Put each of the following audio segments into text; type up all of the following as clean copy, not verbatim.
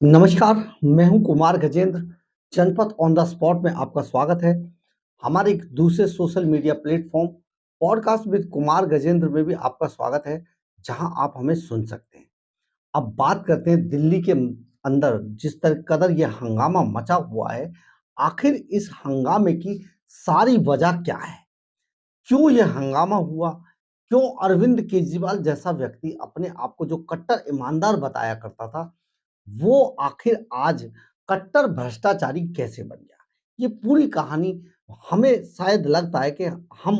नमस्कार, मैं हूं कुमार गजेंद्र। जनपद ऑन द स्पॉट में आपका स्वागत है। हमारे एक दूसरे social media platform podcast with Kumar Gajendra में भी आपका स्वागत है, जहां आप हमें सुन सकते हैं। अब बात करते हैं दिल्ली के अंदर जिस तरह कदर ये हंगामा मचा हुआ है, आखिर इस हंगामे की सारी वजह क्या है? क्यों ये हंगामा हुआ? क्यों अरविंद केजरीवाल जैसा व्यक्ति अपने आप को जो कट्टर ईमानदार बताया करता था, वो आखिर आज कट्टर भ्रष्टाचारी कैसे बन गया? ये पूरी कहानी हमें शायद लगता है कि हम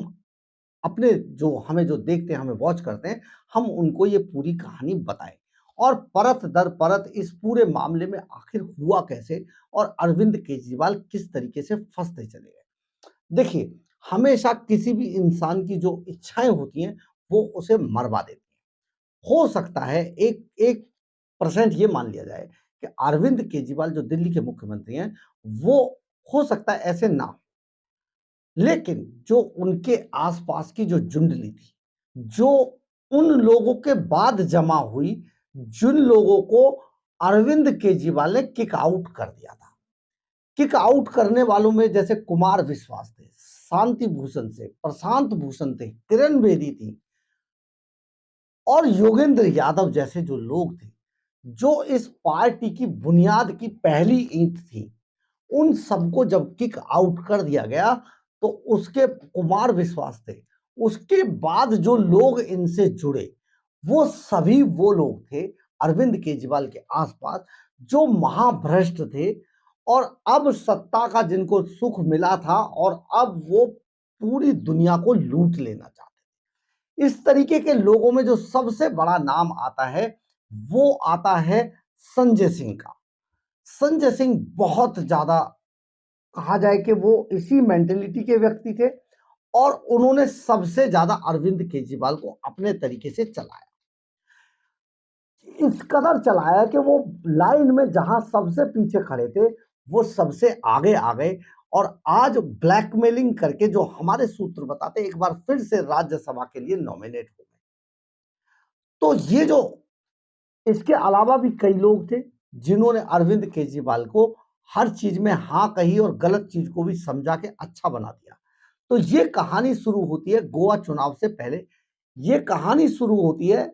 अपने जो हमें जो देखते हैं, हमें वॉच करते हैं, हम उनको ये पूरी कहानी बताएँ और परत दर परत इस पूरे मामले में आखिर हुआ कैसे और अरविंद केजरीवाल किस तरीके से फँसते चले गए। देखिए, हमेशा किसी भी इंसान की जो इच्छाएँ होती हैं, वो उसे मरवा देती हैं। हो सकता है एक 1% ये मान लिया जाए कि अरविंद केजरीवाल जो दिल्ली के मुख्यमंत्री हैं, वो हो सकता है ऐसे ना हों। लेकिन जो उनके आस-पास की जो जुंडली थी, जो उन लोगों के बाद जमा हुई, जिन लोगों को अरविंद केजरीवाल ने किक आउट कर दिया था। किक आउट करने वालों में जैसे कुमार विश्वास थे, शांति भूषण थे, प्रशांत भूषण थे, किरण बेदी थी और योगेंद्र यादव जैसे जो लोग थे, जो इस पार्टी की बुनियाद की पहली ईंट थी, उन सबको जब किक आउट कर दिया गया, तो उसके कुमार विश्वास थे। उसके बाद जो लोग इनसे जुड़े, वो सभी वो लोग थे अरविंद केजरीवाल के आस-पास, जो महाभ्रष्ट थे और अब सत्ता का जिनको सुख मिला था और अब वो पूरी दुनिया को लूट लेना चाहते हैं। इस तरीके के लोगों में जो सबसे बड़ा नाम आता है, वो आता है संजय सिंह का। संजय सिंह बहुत ज़्यादा कहा जाए कि वो इसी मेंटालिटी के व्यक्ति थे और उन्होंने सबसे ज़्यादा अरविंद केजरीवाल को अपने तरीके से चलाया। इस कदर चलाया कि वो लाइन में जहां सबसे पीछे खड़े थे, वो सबसे आगे आ गए और आज ब्लैकमेलिंग करके जो हमारे सूत्र बताते हैं, एक बार फिर से राज्यसभा के लिए नॉमिनेट हो गए। तो ये जो इसके अलावा भी कई लोग थे जिन्होंने अरविंद केजरीवाल को हर चीज में हाँ कही और गलत चीज को भी समझा के अच्छा बना दिया। तो ये कहानी शुरू होती है गोवा चुनाव से पहले। ये कहानी शुरू होती है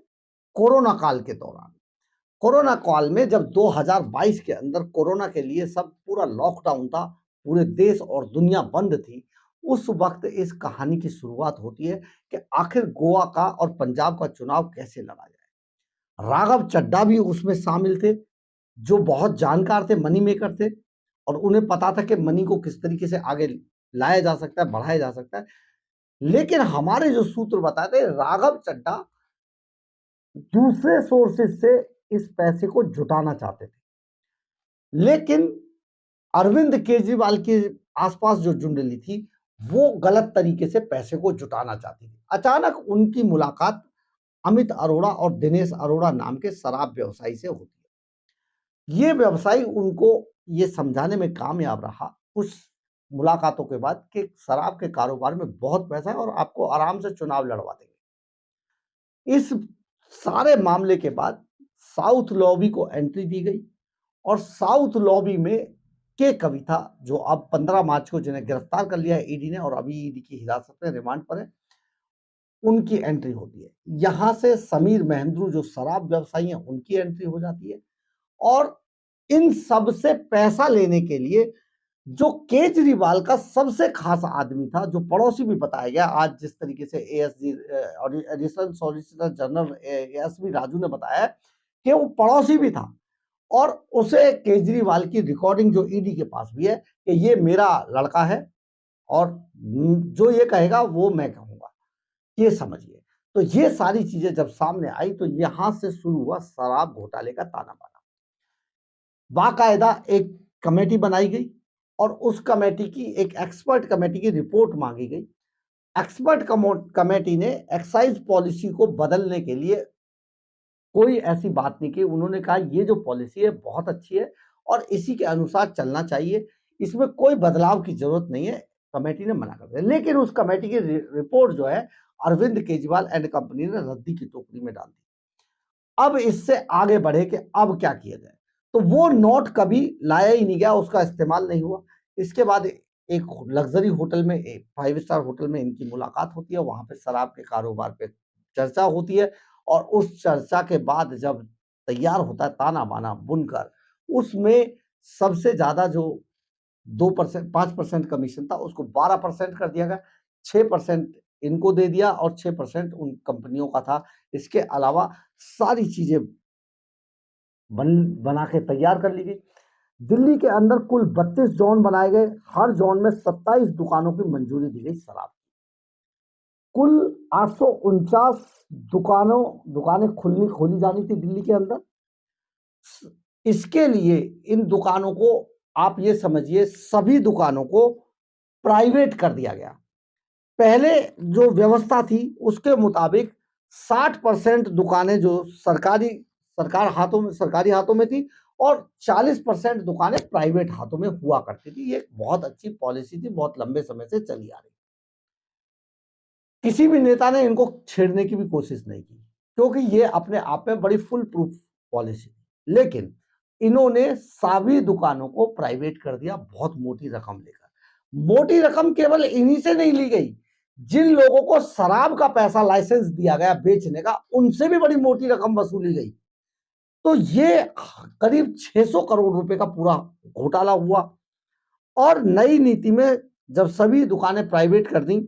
कोरोना काल के दौरान। कोरोना काल में जब 2022 के अंदर कोरोना के लिए सब पूरा लॉकडाउन था, पूरे देश और दुनिया बंद थी, उस वक्त इस कहानी की शुरुआत होती है कि आखिर गोवा का और पंजाब का चुनाव कैसे लड़ा जाए। राघव चड्ढा भी उसमें शामिल थे, जो बहुत जानकार थे, मनी मेकर थे और उन्हें पता था कि मनी को किस तरीके से आगे लाया जा सकता है, बढ़ाया जा सकता है। लेकिन हमारे जो सूत्र बताते हैं, राघव चड्ढा दूसरे सोर्सेज से इस पैसे को जुटाना चाहते थे। लेकिन अरविंद केजरीवाल के आसपास जो जुंडली थी, वो गलत तरीके से पैसे को जुटाना चाहती थी। अचानक उनकी मुलाकात अमित अरोड़ा और दिनेश अरोड़ा नाम के शराब व्यवसायी से होती है। ये व्यवसायी उनको ये समझाने में कामयाब रहा कुछ मुलाकातों के बाद कि शराब के कारोबार में बहुत पैसा है और आपको आराम से चुनाव लड़वा देंगे। इस सारे मामले के बाद साउथ लॉबी को एंट्री दी गई और साउथ लॉबी में के कविता जो अब 15 मार्च को जिन्हें गिरफ्तार कर लिया है ईडी ने और अभी ईडी की हिरासत में रिमांड पर है, उनकी एंट्री होती है। यहां से समीर महेंद्रू जो शराब व्यवसायी हैं, उनकी एंट्री हो जाती है और इन सब से पैसा लेने के लिए जो केजरीवाल का सबसे खास आदमी था, जो पड़ोसी भी बताया गया, आज जिस तरीके से ASG additional solicitor general ASV Raju ने बताया कि वो पड़ोसी भी था और उसे केजरीवाल की रिकॉर्डिंग जो ईडी के पास भी है कि ये मेरा लड़का है और जो ये कहेगा वो मैं कहूंगा, ये समझिए। तो ये सारी चीजें जब सामने आई तो यहां से शुरू हुआ शराब घोटाले का ताना बाना। बाकायदा एक कमेटी बनाई गई और उस कमेटी की एक एक्सपर्ट कमेटी की रिपोर्ट मांगी गई। एक्सपर्ट कमेटी ने एक्साइज पॉलिसी को बदलने के लिए कोई ऐसी बात नहीं की। उन्होंने कहा ये जो पॉलिसी है बहुत अच्छी है और इसी के अनुसार चलना चाहिए, इसमें कोई बदलाव की जरूरत नहीं है। कमेटी ने मना कर दिया, लेकिन उस कमेटी की रिपोर्ट जो है अरविंद केजरीवाल एंड कंपनी ने रद्दी की टोकरी में डाल दी। अब इससे आगे बढ़े कि अब क्या किया जाए। तो वो नोट कभी लाया ही नहीं गया, उसका इस्तेमाल नहीं हुआ। इसके बाद एक लग्जरी होटल में, एक 5 स्टार होटल में इनकी मुलाकात होती है, वहां पे शराब के कारोबार पे चर्चा होती है। और उस चर्चा के बाद जब तैयार होता है ताना बाना बुनकर, उसमें सबसे ज्यादा जो 2% 5% कमीशन था उसको 12% कर दिया गया। 6% इनको दे दिया और 6% उन कंपनियों का था। इसके अलावा सारी चीजें बना के तैयार कर ली गई। दिल्ली के अंदर कुल 32 जोन बनाए गए, हर जोन में 27 दुकानों की मंजूरी दी गई शराब। कुल 849 दुकानें खोली जानी थी दिल्ली के अंदर। इसके लिए इन दुकानों को, आप ये समझिए, सभी दुकानों को प्राइवेट कर दिया गया। पहले जो व्यवस्था थी उसके मुताबिक 60% दुकानें जो सरकारी हाथों में थी और 40% दुकानें प्राइवेट हाथों में हुआ करती थी। ये बहुत अच्छी पॉलिसी थी, बहुत लंबे समय से चली आ रही। किसी भी नेता ने इनको छेड़ने की भी कोशिश नहीं की, क्योंकि ये अपने आप में बड़ी फुल प्रूफ पॉलिसी थी। लेकिन इन्होंने सभी दुकानों को प्राइवेट कर दिया, बहुत मोटी रकम लेकर। मोटी रकम केवल इन्हीं से नहीं ली गई, जिन लोगों को शराब का पैसा लाइसेंस दिया गया बेचने का, उनसे भी बड़ी मोटी रकम वसूली गई। तो ये करीब 600 करोड़ रुपए का पूरा घोटाला हुआ। और नई नीति में जब सभी दुकानें प्राइवेट कर दी,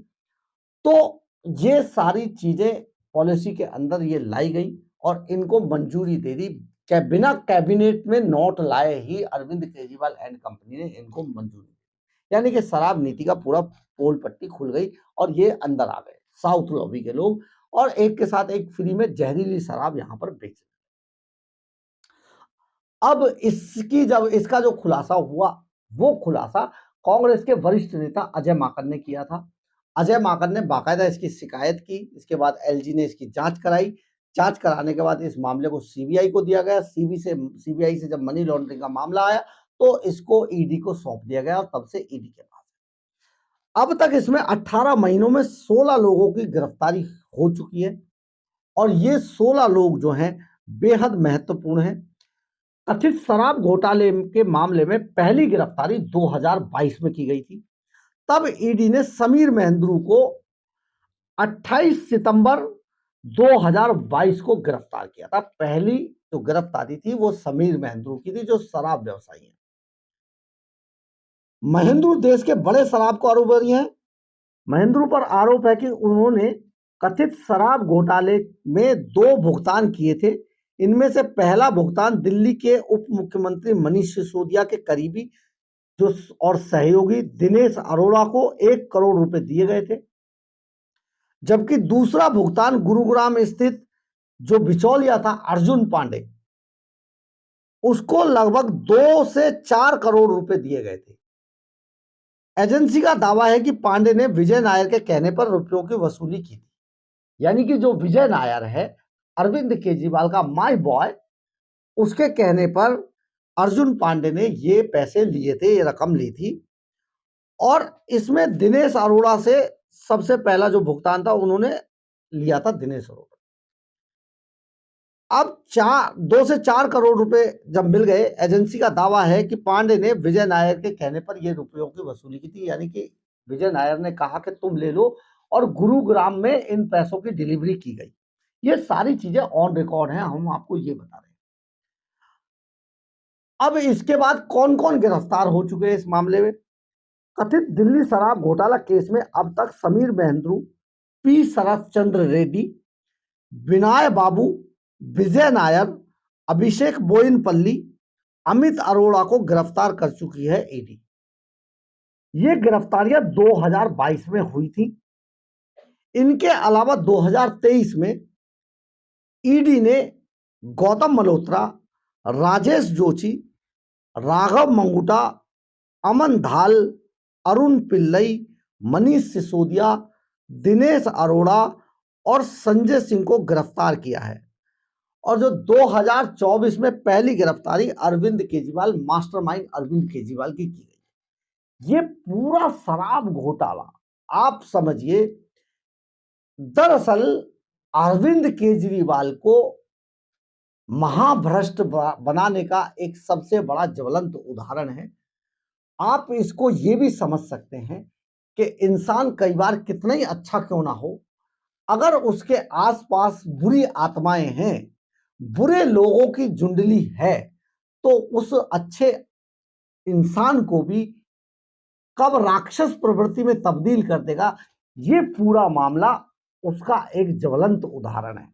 तो ये सारी चीजें पॉलिसी के अंदर ये लाई गई और इनको मंजूरी दे दी। बिना कैबिनेट में नोट लाए ही अरविंद केजरीवाल एंड कंपनी ने इनको मंजूरी दी। यानी कि शराब नीति का पूरा पोल पट्टी खुल गई और ये अंदर आ गए साउथ लॉबी के लोग, और एक के साथ एक फ्री में जहरीली शराब यहां पर बेच। अब इसका जो खुलासा हुआ, वो खुलासा कांग्रेस के वरिष्ठ नेता अजय माकन ने किया था। अजय माकन ने बाकायदा इसकी शिकायत की। इसके बाद एलजी ने इसकी जांच कराई। जांच कराने के बाद इस मामले को सीबीआई को दिया गया। सीबीआई से जब मनी लॉन्ड्रिंग का मामला आया तो इसको ईडी को सौंप दिया गया और तब से ईडी के पास। अब तक इसमें 18 महीनों में 16 लोगों की गिरफ्तारी हो चुकी है और ये 16 लोग जो हैं बेहद महत्वपूर्ण हैं। कथित शराब घोटाले के मामले में पहली गिरफ्तारी 2022 में की गई थी। तब ईडी ने समीर महेंद्रू को 28 सितंबर 2022 को गिरफ्तार किया था। पहली जो गिरफ्तारी थी वो समीर महेंद्रू की थी, जो शराब व्यवसायी है। महेंद्रू देश के बड़े शराब कारोबारी हैं। महेंद्रू पर आरोप है कि उन्होंने कथित शराब घोटाले में 2 भुगतान किए थे। इनमें से पहला भुगतान दिल्ली के उप मुख्यमंत्री मनीष सिसोदिया के करीबी जो और सहयोगी दिनेश अरोड़ा को 1 करोड़ रुपए दिए गए थे, जबकि दूसरा भुगतान गुरुग्राम स्थित जो बिचौलिया था अर्जुन पांडे, उसको लगभग 2 से 4 करोड़ रुपए दिए गए थे। एजेंसी का दावा है कि पांडे ने विजय नायर के कहने पर रुपयों की वसूली की थी। यानी कि जो विजय नायर है, अरविंद केजरीवाल का माय बॉय, उसके कहने पर अर्जुन पांडे ने ये पैसे लिए थे, ये रकम ली थी। और इसमें दिनेश अरोड़ा से सबसे पहला जो भुगतान था उन्होंने लिया था दिनेश अरोड़ा। अब 2 से 4 करोड़ रुपए जब मिल गए, एजेंसी का दावा है कि पांडे ने विजय नायर के कहने पर ये रुपयों की वसूली की थी। यानी कि विजय नायर ने कहा कि तुम ले लो और गुरुग्राम में इन पैसों की डिलीवरी की गई। ये सारी चीजें ऑन रिकॉर्ड हैं, हम आपको ये बता रहे हैं। अब इसके बाद कौन कौन गिरफ्तार हो चुके हैं इस मामले में? कथित दिल्ली शराब घोटाला केस में अब तक समीर महेंद्रू, पी शरत चंद्र रेड्डी, विनय बाबू, विजय नायर, अभिषेक बोयनपल्ली, अमित अरोड़ा को गिरफ्तार कर चुकी है ईडी। ये गिरफ्तारियां 2022 में हुई थी। इनके अलावा 2023 में ईडी ने गौतम मल्होत्रा, राजेश जोशी, राघव मंगुटा, अमन धाल, अरुण पिल्लई, मनीष सिसोदिया, दिनेश अरोड़ा और संजय सिंह को गिरफ्तार किया है। और जो 2024 में पहली गिरफ्तारी अरविंद केजरीवाल, मास्टरमाइंड अरविंद केजरीवाल की गई। ये पूरा शराब घोटाला आप समझिए, दरअसल अरविंद केजरीवाल को महाभ्रष्ट बनाने का एक सबसे बड़ा ज्वलंत उदाहरण है। आप इसको ये भी समझ सकते हैं कि इंसान कई बार कितना ही अच्छा क्यों ना हो, अगर उसके आसपास बुरी आत्माएं हैं, बुरे लोगों की जुंडली है, तो उस अच्छे इंसान को भी कब राक्षस प्रवृत्ति में तब्दील कर देगा, ये पूरा मामला उसका एक ज्वलंत उदाहरण है।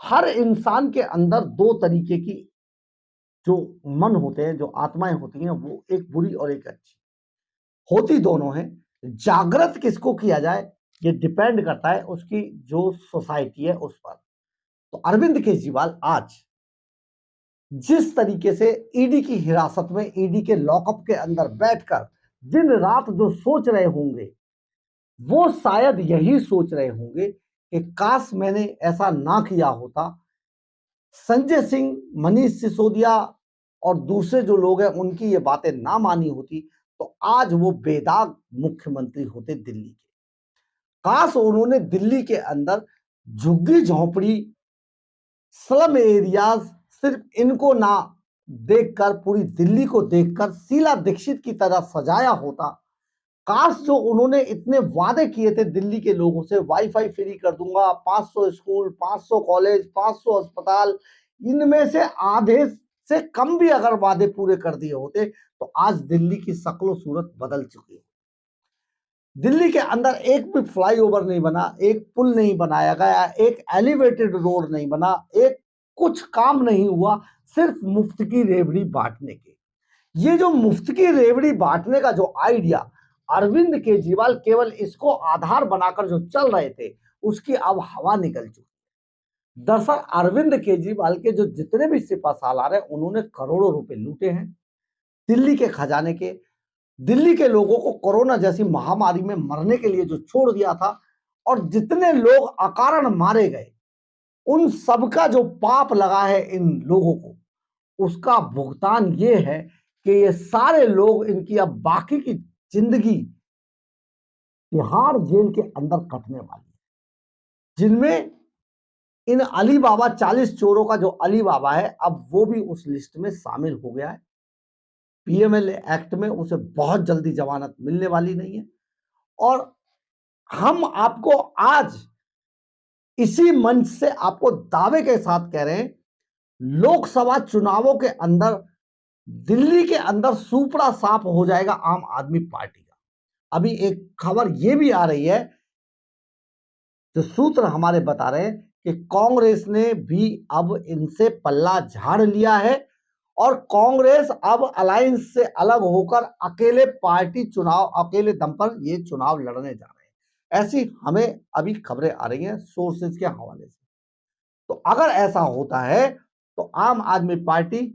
हर इंसान के अंदर दो तरीके की जो मन होते हैं, जो आत्माएं होती हैं, वो एक बुरी और एक अच्छी होती दोनों हैं। जागृत किसको किया जाए, ये डिपेंड करता है उसकी जो सोसाइटी है उस पर। तो अरविंद केजरीवाल आज जिस तरीके से ईडी की हिरासत में, ईडी के लॉकअप के अंदर बैठकर दिन रात जो सोच रहे होंगे, वो शायद यही सोच रहे होंगे कि काश मैंने ऐसा ना किया होता, संजय सिंह, मनीष सिसोदिया और दूसरे जो लोग हैं उनकी ये बातें ना मानी होती, तो आज वो बेदाग मुख्यमंत्री होते दिल्ली के। काश उन्होंने दिल्ली के अंदर झुग्गी झोंपड़ी, स्लम एरियाज, सिर्फ इनको ना देखकर, पूरी दिल्ली को देखकर शीला दीक्षित की तरह सजाया होता। काश जो उन्होंने इतने वादे किए थे दिल्ली के लोगों से, वाईफाई फ्री कर दूंगा, 500 स्कूल, 500 कॉलेज, 500 अस्पताल, इनमें से आधे से कम भी अगर वादे पूरे कर दिए होते, तो आज दिल्ली की शक्ल सूरत बदल चुकी है। दिल्ली के अंदर एक भी फ्लाईओवर नहीं बना, एक पुल नहीं बनाया गया, एक एलिवेटेड रोड नहीं बना, एक कुछ काम नहीं हुआ, सिर्फ मुफ्त की रेवड़ी बांटने के। ये जो मुफ्त की रेवड़ी बांटने का जो आइडिया अरविंद केजरीवाल केवल इसको आधार बनाकर जो चल रहे थे, उसकी अब हवा निकल चुकी है। दरअसल अरविंद केजरीवाल के जो जितने भी सिपा सालार हैं, उन्होंने करोड़ों रुपए लूटे हैं दिल्ली के खजाने के। दिल्ली के लोगों को कोरोना जैसी महामारी में मरने के लिए जो छोड़ दिया था, और जितने लोग अकारण मारे गए, उन सबका जो पाप लगा है इन लोगों को, उसका भुगतान ये है कि ये सारे लोग, इनकी अब बाकी की जिंदगी तिहाड़ जेल के अंदर कटने वाली है, जिनमें इन अली बाबा 40 चोरों का जो अली बाबा है, अब वो भी उस लिस्ट में शामिल हो गया है। पीएमएल एक्ट में उसे बहुत जल्दी जमानत मिलने वाली नहीं है। और हम आपको आज इसी मंच से आपको दावे के साथ कह रहे हैं, लोकसभा चुनावों के अंदर दिल्ली के अंदर सुपड़ा साफ हो जाएगा आम आदमी पार्टी का। अभी एक खबर यह भी आ रही है, जो सूत्र हमारे बता रहे हैं कि कांग्रेस ने भी अब इनसे पल्ला झाड़ लिया है, और कांग्रेस अब अलायंस से अलग होकर अकेले पार्टी चुनाव, अकेले दम पर ये चुनाव लड़ने जा रहे हैं। ऐसी हमें अभी खबरें आ रही हैं सोर्सेज के हवाले से। तो अगर ऐसा होता है, तो आम आदमी पार्टी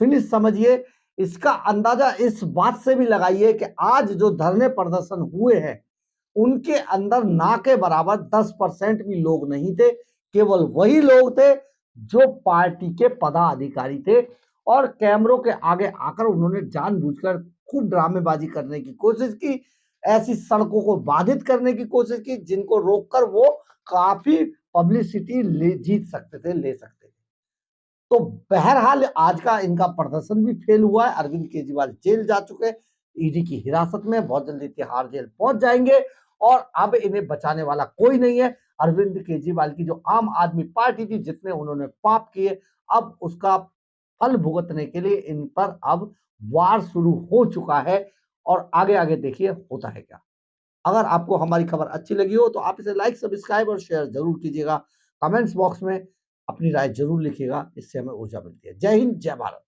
फिनिश समझिए। इसका अंदाजा इस बात से भी लगाइए कि आज जो धरने प्रदर्शन हुए हैं, उनके अंदर ना के बराबर 10% भी लोग नहीं थे। केवल वही लोग थे जो पार्टी के पदाधिकारी थे, और कैमरों के आगे आकर उन्होंने जानबूझकर खूब ड्रामेबाजी करने की कोशिश की, ऐसी सड़कों को बाधित करने की कोशिश की जिनको रोककर वो काफी पब्लिसिटी जीत सकते थे, ले सकते थे। तो बहरहाल आज का इनका प्रदर्शन भी फेल हुआ है। अरविंद केजरीवाल जेल जा चुके हैं, ईडी की हिरासत में, बहुत जल्दी तिहाड़ जेल पहुंच जाएंगे, और अब इन्हें बचाने वाला कोई नहीं है। अरविंद केजरीवाल की जो आम आदमी पार्टी थी, जितने उन्होंने पाप किए, अब उसका फल भुगतने के लिए इन पर अब वार शुरू हो चुका है। और आगे आगे देखिए होता है क्या। अगर आपको हमारी खबर अच्छी लगी हो, तो आप इसे लाइक, सब्सक्राइब और शेयर जरूर कीजिएगा। कमेंट्स बॉक्स में अपनी राय जरूर लिखिएगा, इससे हमें ऊर्जा मिलती है। जय हिंद, जय भारत।